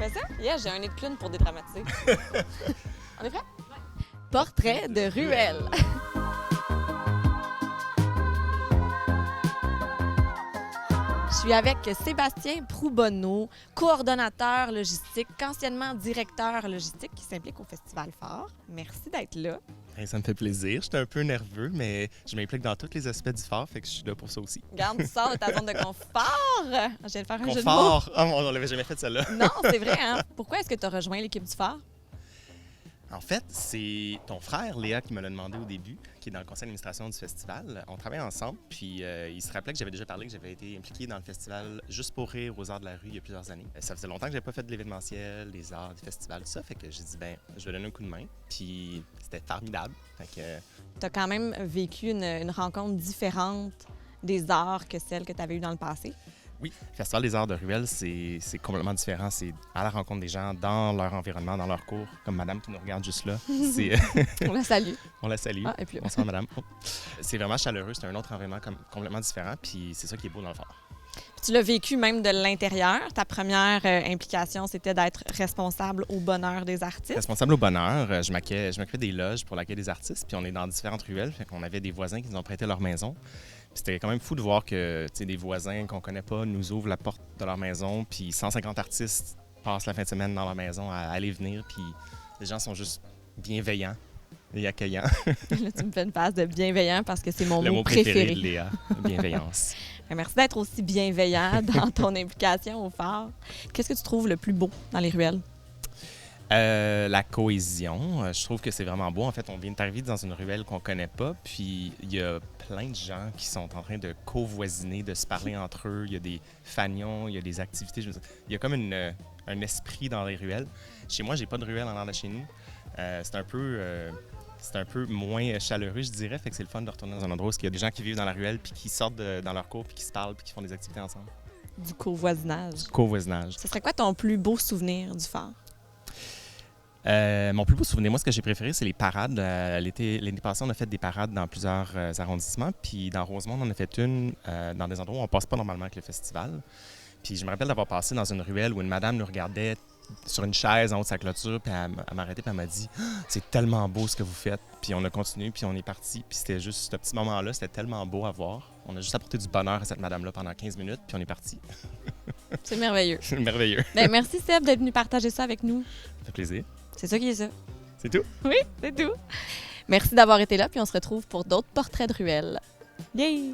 fait ça? Yeah, j'ai un nez de clown pour dédramatiser. On est prêt? Portrait de ruelle. Je suis avec Sébastien Proubonneau, coordonnateur logistique, anciennement directeur logistique qui s'implique au Festival Phare. Merci d'être là. Hey, ça me fait plaisir. J'étais un peu nerveux, mais je m'implique dans tous les aspects du phare, fait que je suis là pour ça aussi. Garde, tu sors de ta zone de confort. Je vais te faire un jeu de mots. Confort! Oh, on l'avait jamais fait celle-là. Non, c'est vrai, hein? Pourquoi est-ce que tu as rejoint l'équipe du Phare? En fait, c'est ton frère, Léa, qui me l'a demandé au début, qui est dans le conseil d'administration du festival. On travaille ensemble, puis il se rappelait que j'avais déjà parlé que j'avais été impliqué dans le festival Juste pour rire aux Arts de la rue il y a plusieurs années. Ça faisait longtemps que j'avais pas fait de l'événementiel, des arts, des festivals, tout ça, fait que j'ai dit, ben, je vais donner un coup de main, puis c'était formidable. Fait que... Tu as quand même vécu une rencontre différente des arts que celle que tu avais eue dans le passé. Oui, le Festival des Arts de Ruelle, c'est complètement différent. C'est à la rencontre des gens, dans leur environnement, dans leur cours, comme madame qui nous regarde juste là. On la salue. On la salue. Ah, et puis... Bonsoir, madame. Oh. C'est vraiment chaleureux, c'est un autre environnement complètement différent, puis c'est ça qui est beau dans le phare. Tu l'as vécu même de l'intérieur. Ta première implication, c'était d'être responsable au bonheur des artistes. Responsable au bonheur, je m'occupais des loges pour l'accueil des artistes, puis on est dans différentes ruelles, fait qu'on avait des voisins qui nous ont prêté leur maison. C'était quand même fou de voir que des voisins qu'on connaît pas nous ouvrent la porte de leur maison, puis 150 artistes passent la fin de semaine dans leur maison à aller venir, puis les gens sont juste bienveillants et accueillants. Là, tu me fais une passe de bienveillant parce que c'est mon Le mot mot préféré préféré. de Léa, bienveillance. Merci d'être aussi bienveillant dans ton implication au phare. Qu'est-ce que tu trouves le plus beau dans les ruelles? La cohésion, je trouve que c'est vraiment beau. En fait, on vient d'arriver dans une ruelle qu'on connaît pas, puis il y a plein de gens qui sont en train de covoisiner, de se parler entre eux. Il y a des fanions, il y a des activités. Il y a comme un esprit dans les ruelles. Chez moi, j'ai pas de ruelle en arrière de chez nous. C'est un peu moins chaleureux, je dirais. Fait que c'est le fun de retourner dans un endroit où il y a des gens qui vivent dans la ruelle, puis qui sortent dans leur cours, puis qui se parlent, puis qui font des activités ensemble. Du covoisinage. Covoisinage. Ce serait quoi ton plus beau souvenir du phare? Mon plus beau souvenir, moi, ce que j'ai préféré, c'est les parades. L'année passée, on a fait des parades dans plusieurs arrondissements. Puis dans Rosemont, on en a fait une dans des endroits où on passe pas normalement avec le festival. Puis je me rappelle d'avoir passé dans une ruelle où une madame nous regardait sur une chaise en haut de sa clôture. Puis elle m'a arrêté et elle m'a dit « C'est tellement beau ce que vous faites. » Puis on a continué, puis on est parti. Puis c'était juste ce petit moment-là, c'était tellement beau à voir. On a juste apporté du bonheur à cette madame-là pendant 15 minutes, puis on est parti. C'est merveilleux. C'est merveilleux. Bien, merci Seb d'être venu partager ça avec nous. Ça fait plaisir. C'est ça qui est ça. C'est tout? Oui, c'est tout. Merci d'avoir été là, puis on se retrouve pour d'autres portraits de ruelles. Yay!